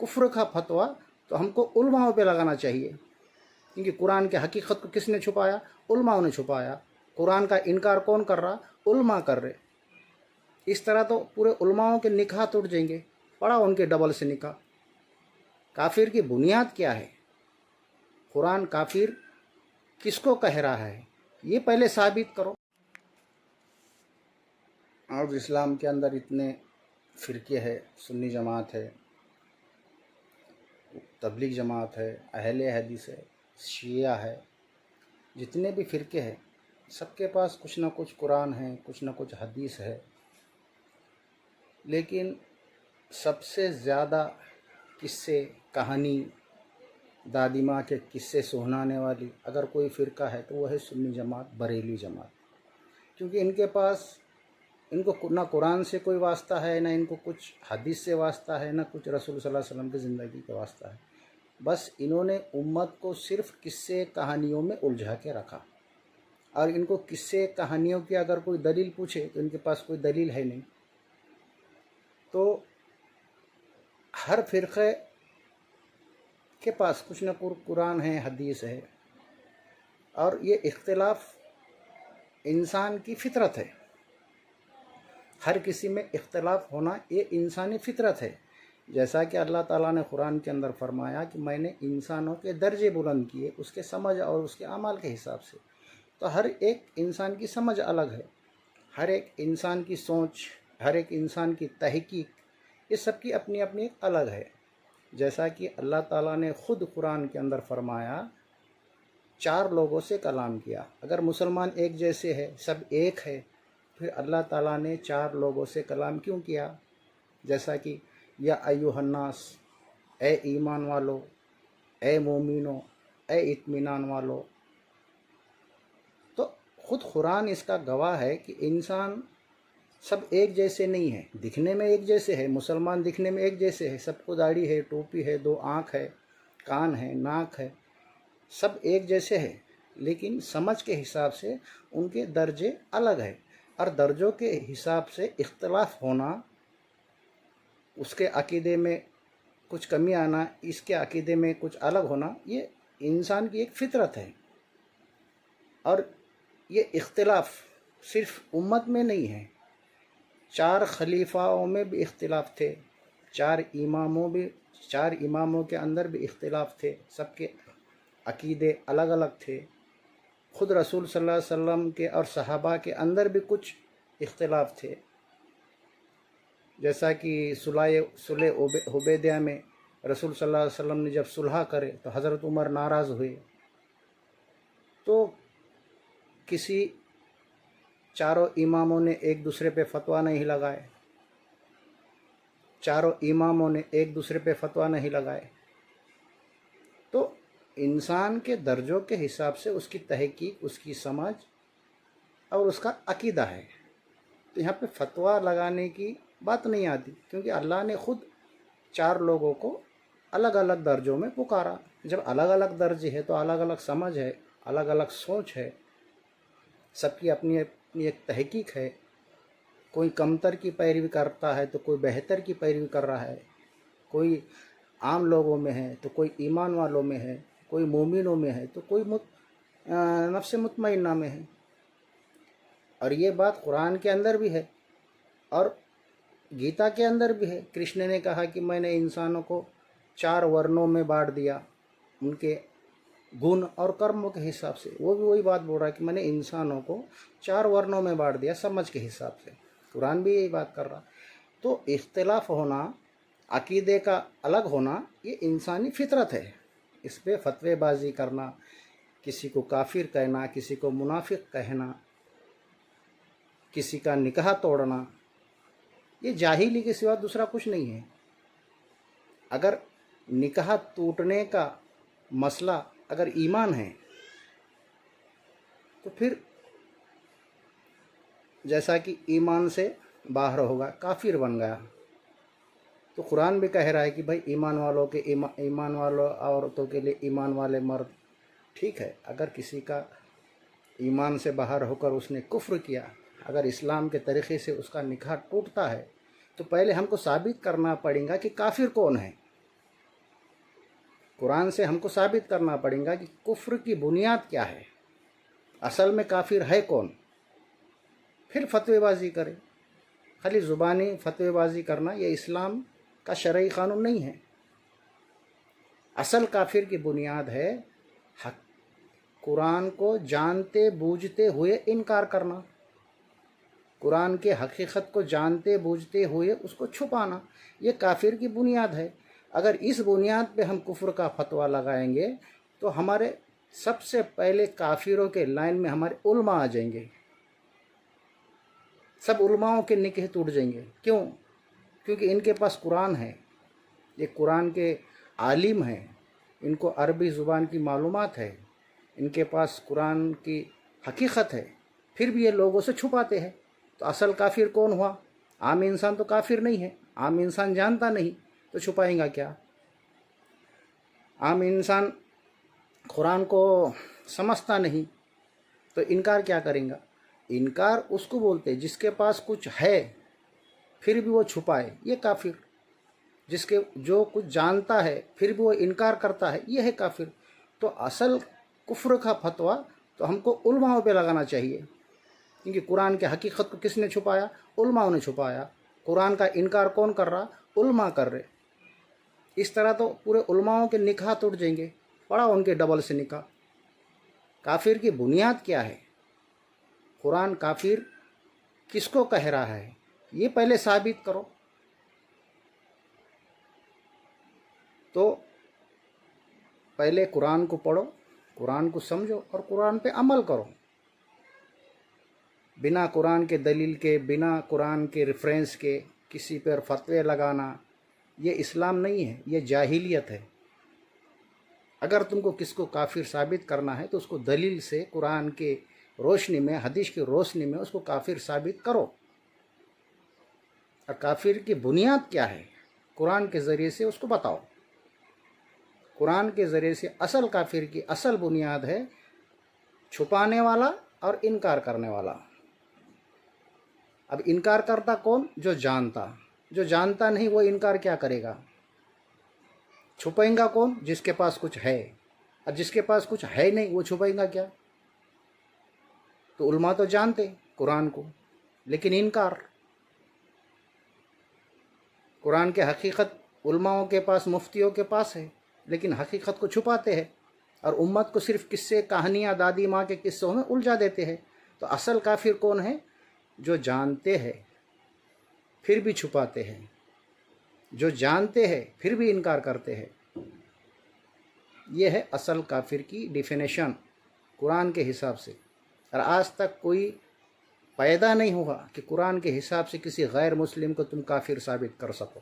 कुफ्र का फतवा तो हमको उलमाओं पे लगाना चाहिए, क्योंकि कुरान के हकीकत को किसने छुपाया? उलमाओं ने छुपाया। कुरान का इनकार कौन कर रहा? उलमा कर रहे। इस तरह तो पूरे उलमाओं के निकाह टूट जाएंगे। पढ़ा उनके डबल से निकाह। काफिर की बुनियाद क्या है? कुरान काफिर किसको कह रहा है, ये पहले साबित करो। आज इस्लाम के अंदर इतने फ़िरके हैं, सुन्नी जमात है, तबलीग जमात है, अहले हदीस है, शिया है, जितने भी फ़िरके हैं सबके पास कुछ ना कुछ कुरान है, कुछ ना कुछ हदीस है। लेकिन सबसे ज़्यादा किस्से, कहानी, दादी माँ के किस्से सुनाने वाली अगर कोई फ़िरका है तो वह है सुन्नी जमात, बरेली जमात। क्योंकि इनके पास, इनको ना कुरान से कोई वास्ता है, ना इनको कुछ हदीस से वास्ता है, ना कुछ रसूल सल्लल्लाहु अलैहि वसल्लम की ज़िंदगी का वास्ता है। बस इन्होंने उम्मत को सिर्फ़ किस्से कहानियों में उलझा के रखा। और इनको किस्से कहानियों की अगर कोई दलील पूछे तो इनके पास कोई दलील है नहीं। तो हर फ़िरक़े के पास कुछ न कुछ कुरान है, हदीस है। और ये इख्तिलाफ इंसान की फ़ितरत है। हर किसी में इख्तिलाफ होना ये इंसानी फ़ितरत है। जैसा कि अल्लाह ताला ने कुरान के अंदर फरमाया कि मैंने इंसानों के दर्जे बुलंद किए उसके समझ और उसके अमाल के हिसाब से। तो हर एक इंसान की समझ अलग है, हर एक इंसान की सोच, हर एक इंसान की तहकीक, ये सब की अपनी अपनी अलग है। जैसा कि अल्लाह ताला ने ख़ुद कुरान के अंदर फरमाया, 4 लोगों से कलाम किया। अगर मुसलमान एक जैसे है, सब एक है, फिर अल्लाह ताला ने 4 लोगों से कलाम क्यों किया? जैसा कि या अय्युहन्नास, ए ईमान वालो, ए मोमिनो, ए इत्मीनान वालो। तो ख़ुद कुरान इसका गवाह है कि इंसान सब एक जैसे नहीं है। दिखने में एक जैसे है, मुसलमान दिखने में एक जैसे है, सबको दाढ़ी है, टोपी है, 2 आँख है, कान है, नाक है, सब एक जैसे है। लेकिन समझ के हिसाब से उनके दर्जे अलग है। और दर्जों के हिसाब से इख्तलाफ होना, उसके अक़ीदे में कुछ कमी आना, इसके अक़ीदे में कुछ अलग होना, ये इंसान की एक फ़ितरत है। और ये इख्तिलाफ सिर्फ़ उम्मत में नहीं है, 4 खलीफाओं में भी इख्तिलाफ थे, 4 इमामों के अंदर भी इख्तिलाफ थे, सबके अक़ीदे अलग अलग थे। ख़ुद रसूल सल्लल्लाहु अलैहि वसल्लम के और सहाबा के अंदर भी कुछ इख्तिलाफ थे। जैसा कि सुलह हुदैबिया में रसूल सल्लल्लाहु अलैहि वसल्लम ने जब सुलह करे तो हज़रत उमर नाराज़ हुए। तो किसी 4 इमामों ने एक दूसरे पे फतवा नहीं लगाए, 4 इमामों ने एक दूसरे पे फतवा नहीं लगाए। तो इंसान के दर्जों के हिसाब से उसकी तहकीक, उसकी समझ और उसका अक़ीदा है। तो यहाँ पे फतवा लगाने की बात नहीं आती, क्योंकि अल्लाह ने ख़ुद 4 लोगों को अलग अलग दर्जों में पुकारा। जब अलग अलग दर्जे है तो अलग अलग समझ है, अलग अलग सोच है, सबकी अपनी अपनी एक तहकीक है। कोई कमतर की पैरवी करता है तो कोई बेहतर की पैरवी कर रहा है, कोई आम लोगों में है तो कोई ईमान वालों में है, कोई मोमिनों में है तो कोई नफ्स मुतमइन्ना में है। और ये बात कुरान के अंदर भी है और गीता के अंदर भी है। कृष्ण ने कहा कि मैंने इंसानों को 4 वर्णों में बांट दिया, उनके गुण और कर्मों के हिसाब से। वो भी वही बात बोल रहा है कि मैंने इंसानों को 4 वर्णों में बांट दिया समझ के हिसाब से। कुरान भी यही बात कर रहा। तो इख्तिलाफ होना, अक़ीदे का अलग होना, ये इंसानी फ़ितरत है। इस पर फतवेबाजी करना, किसी को काफिर कहना, किसी को मुनाफिक कहना, किसी का निकाह तोड़ना, ये जाहिली के सिवा दूसरा कुछ नहीं है। अगर निकाह टूटने का मसला अगर ईमान है तो फिर जैसा कि ईमान से बाहर होगा, काफिर बन गया। तो कुरान भी कह रहा है कि भाई ईमान वालों औरतों के लिए ईमान वाले मर्द। ठीक है, अगर किसी का ईमान से बाहर होकर उसने कुफ्र किया, अगर इस्लाम के तरीक़े से उसका निकाह टूटता है तो पहले हमको साबित करना पड़ेगा कि काफिर कौन है। قرآن سے ہم کو ثابت کرنا پڑے گا کہ کفر کی بنیاد کیا ہے، اصل میں کافر ہے کون، پھر فتوی بازی کرے۔ خالی زبانی فتوی بازی کرنا یہ اسلام کا شرعی قانون نہیں ہے۔ اصل کافر کی بنیاد ہے قرآن کو جانتے بوجھتے ہوئے انکار کرنا، قرآن کے حقیقت کو جانتے بوجھتے ہوئے اس کو چھپانا، یہ کافر کی بنیاد ہے۔ اگر اس بنیاد پہ ہم کفر کا فتویٰ لگائیں گے تو ہمارے سب سے پہلے کافروں کے لائن میں ہمارے علماء آ جائیں گے، سب علماؤں کے نکاح ٹوٹ جائیں گے۔ کیوں؟ کیونکہ ان کے پاس قرآن ہے، یہ قرآن کے عالم ہیں، ان کو عربی زبان کی معلومات ہے، ان کے پاس قرآن کی حقیقت ہے، پھر بھی یہ لوگوں سے چھپاتے ہیں۔ تو اصل کافر کون ہوا؟ عام انسان تو کافر نہیں ہے، عام انسان جانتا نہیں تو چھپائیں گا کیا؟ عام انسان قرآن کو سمجھتا نہیں تو انکار کیا کریں گا؟ انکار اس کو بولتے جس کے پاس کچھ ہے پھر بھی وہ چھپائے، یہ کافر۔ جو کچھ جانتا ہے پھر بھی وہ انکار کرتا ہے، یہ ہے کافر۔ تو اصل کفر کا فتویٰ تو ہم کو علماء پہ لگانا چاہیے، کیونکہ قرآن کے حقیقت کو کس نے چھپایا؟ علماء نے چھپایا۔ قرآن کا انکار کون کر رہا؟ علماء کر رہے۔ اس طرح تو پورے علماؤں کے نکاح ٹوٹ جائیں گے، پڑا ان کے ڈبل سے نکاح۔ کافر کی بنیاد کیا ہے؟ قرآن کافر کس کو کہہ رہا ہے یہ پہلے ثابت کرو، تو پہلے قرآن کو پڑھو، قرآن کو سمجھو اور قرآن پہ عمل کرو۔ بنا قرآن کے دلیل کے، بنا قرآن کے ریفرنس کے کسی پر فتوے لگانا یہ اسلام نہیں ہے، یہ جاہلیت ہے۔ اگر تم کو کس کو کافر ثابت کرنا ہے تو اس کو دلیل سے، قرآن کے روشنی میں، حدیث کی روشنی میں اس کو کافر ثابت کرو۔ اور کافر کی بنیاد کیا ہے قرآن کے ذریعے سے اس کو بتاؤ۔ قرآن کے ذریعے سے اصل کافر کی اصل بنیاد ہے چھپانے والا اور انکار کرنے والا۔ اب انکار کرتا کون؟ جو جانتا نہیں وہ انکار کیا کرے گا؟ چھپائیں گا کون؟ جس کے پاس کچھ ہے، اور جس کے پاس کچھ ہے نہیں وہ چھپائیں گا کیا؟ تو علماء تو جانتے قرآن کو لیکن انکار۔ قرآن کے حقیقت علماؤں کے پاس، مفتیوں کے پاس ہے، لیکن حقیقت کو چھپاتے ہیں اور امت کو صرف قصے، کہانیاں، دادی ماں کے قصوں میں الجھا دیتے ہیں۔ تو اصل کافر کون ہے؟ جو جانتے ہیں پھر بھی چھپاتے ہیں، جو جانتے ہیں پھر بھی انکار کرتے ہیں۔ یہ ہے اصل کافر کی ڈیفینیشن قرآن کے حساب سے۔ اور آج تک کوئی پیدا نہیں ہوا کہ قرآن کے حساب سے کسی غیر مسلم کو تم کافر ثابت کر سکو۔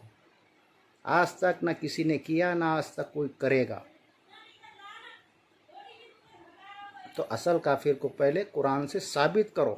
آج تک نہ کسی نے کیا، نہ آج تک کوئی کرے گا۔ تو اصل کافر کو پہلے قرآن سے ثابت کرو۔